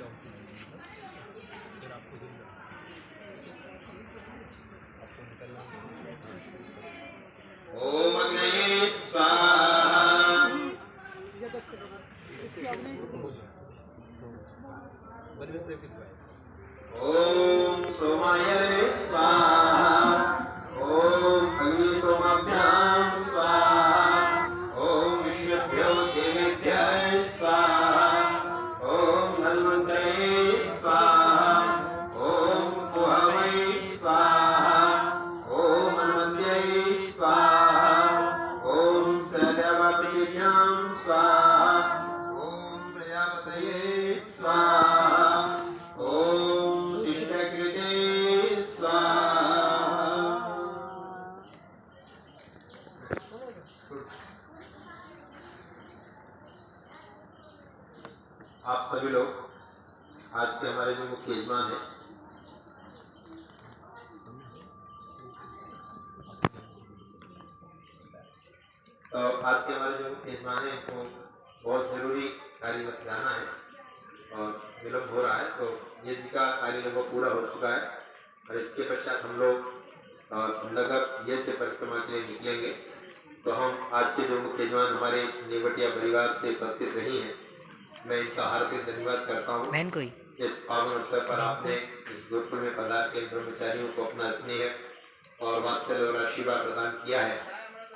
फिर आपको निकलना। ओम अग्नये स्वाहा। ओम सोमाय स्वाहा। ओम अग्नि सोमाभ्यां स्वाहा। ओम विश्वेभ्यो देवेभ्यः स्वाहा। ओम धन्वन्तरे स्वाहा। ओम पुहावै स्वाहा। ओम हनुमन्त्यै स्वाहा। ओम सदावाप्रियां स्वाहा। ओम प्रजापतये स्वाहा। ओम तिष्ठकृते स्वाहा। आप सभी लोग आज के हमारे जो मुख्य यजमान है, तो आज के हमारे जो मुख्य यजमान है उनको बहुत जरूरी कार्य में जाना है और विलम्ब हो रहा है, तो यज्ञ का कार्य लगभग पूरा हो चुका है और इसके पश्चात हम लोग नगर यज्ञ परिक्रमा के लिए निकलेंगे। तो हम आज के जो मुख्य यजमान हमारे नेवटिया परिवार से उपस्थित रही हैं, मैं इनका हार्दिक धन्यवाद करता हूँ। इस पावन अवसर पर आपने इस गुरुकुल में पधार के ब्रह्मचारियों को अपना स्नेह और वात्सल्य और आशीर्वाद प्रदान किया है।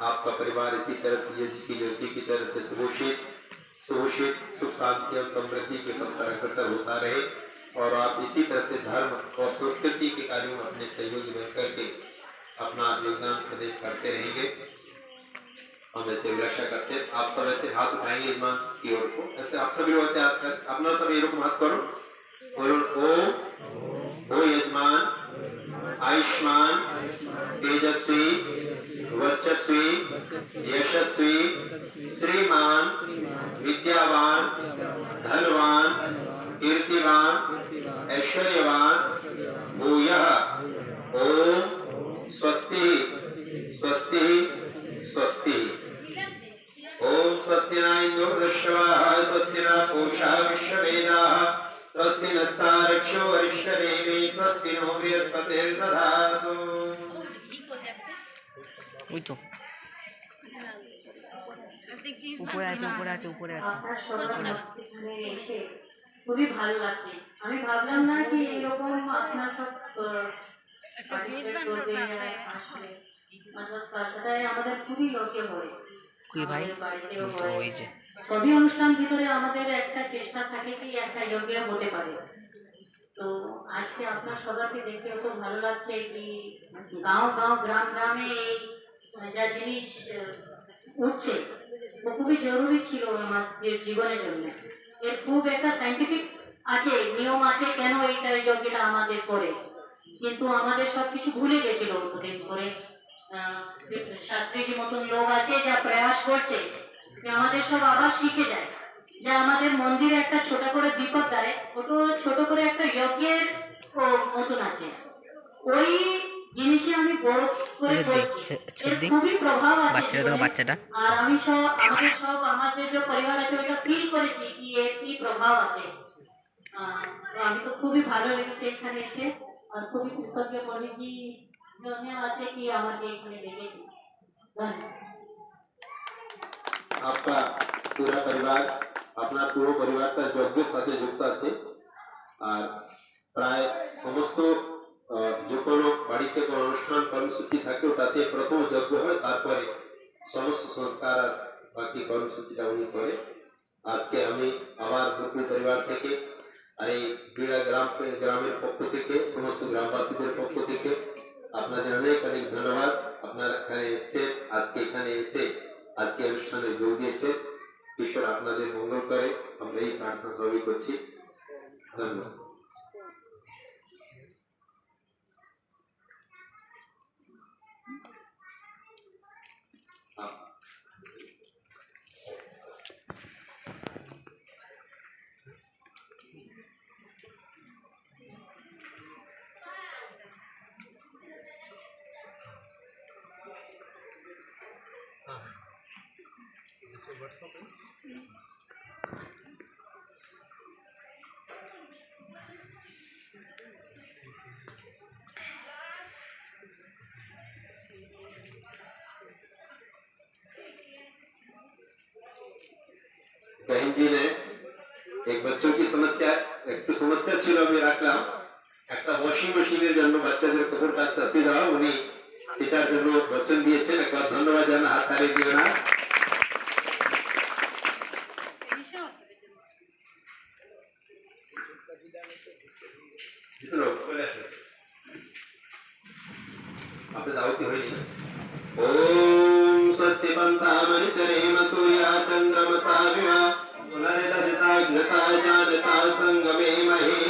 आपका परिवार इसी तरह से यज्ञ की ज्योति की तरह से सुभूषित सुख शांति और समृद्धि के पथ पर अग्रसर होता रहे और आप इसी तरह से धर्म और संस्कृति के कार्यों में अपने सहयोगी बन करके अपना योगदान प्रदान करते रहेंगे। हम ऐसे अभिलाषा करते हैं। आप सब ऐसे हाथ उठाएंगे यजमान की ओर को, ऐसे आप सभी लोग ऐसे हाथ कर अपना सब ये हाथ करो। ओ यजमान आयुष्मान तेजस्वी वर्चस्वी यशस्वी श्रीमान विद्यावान धनवान कीर्तिवान ऐश्वर्यवान भूयः। ओम स्वस्ति स्वस्ति स्वस्ति। ओम स्वस्ति न इंद्रो वृषभाः स्वस्ति न पूषा विश्ववेदाः स्वस्ति नस्तारक्षो वरिष्ठदेवी स्वस्ति नो बृहस्पतिर्दधातु। ওই তো উপরে আছে উপরে আছে উপরে আছে। খুবই ভালো লাগছে। আমি ভাবলাম না কি এরকম আপনার সব কলকাতায় আমাদের খুবই লোকে হয়, বাড়িতেও হয়। সবই অনুষ্ঠান ভিতরে আমাদের একটা চেষ্টা থাকে কি একটা যোগ্য হতে পারে। তো আজকে আপনার সবাইকে দেখে খুব ভালো লাগছে কি গাঁও গ্রাম গ্রামে এই যা জিনিস উঠছে ও খুবই জরুরি ছিল আমাদের জীবনের জন্য। এর খুব একটা সাইন্টিফিক আছে, নিয়ম আছে কেন এইটা যজ্ঞটা আমাদের করে, কিন্তু আমাদের সবকিছু ভুলে গেছিল অতদিন করে। শাস্ত্রীজি মতন লোক আছে যা প্রয়াস করছে যে আমাদের সব আবার শিখে যায়, যে আমাদের মন্দিরে একটা ছোট করে দীপক দেয়, ওটা ছোট করে একটা যজ্ঞের মতন আছে। ওই জিনিসে আমি বড় করে বলছি, খুবই প্রভাব আছে। আর আমি সব আমাদের যে পরিবার আছে ওইটা ফিল করেছি কি এর কি প্রভাব আছে। আমি তো খুবই ভালো লেগেছে এখানে এসে, আর খুবই কৃতজ্ঞ পণ্ডিতজি জন্য আছে কি আমাকে এখানে ডেকেছি। ধন্যবাদ। आपका पूरा परिवार अपना पूरा परिवार का যজ্ঞ সাথে যুক্ত আছে আর প্রায় সমস্ত যে কোনো বাড়িতে কোনো অনুষ্ঠান কর্মসূচি থাকে তাতে প্রথম যজ্ঞ হয়, তারপরে সমস্ত সংস্কার আর বাকি কর্মসূচিটা উনি করে। আজকে আমি আমার গুরুকুল পরিবার থেকে আর এই বিড়া গ্রামের পক্ষ থেকে সমস্ত গ্রামবাসীদের পক্ষ থেকে আপনাদের অনেক অনেক ধন্যবাদ। আপনারা এখানে এসে এখানে এসে আজকে অনুষ্ঠানে যোগ দিয়েছে। ঈশ্বর আপনাদের মঙ্গল করে, আমরা এই প্রার্থনা সবই করছি। ধন্যবাদ। व्हाट्सएप बहन जी ने एक बच्चों की समस्या একটু সমস্যা ছিল আমি রাখলাম একটা ওয়াশিং মেশিনের জন্য বাচ্চাদের খবর কাছে আসি দাও উনি এটার জন্য বচন দিয়েছেন একবার ধন্যবাদ জানা হাত তালি দিও না चलो बोले आपने दावत की हुई ओम स्वस्ति पंतामनिचरेम सूर्या चंद्रमसा विवा पुनरिदधिता घृता जानता संगमे महे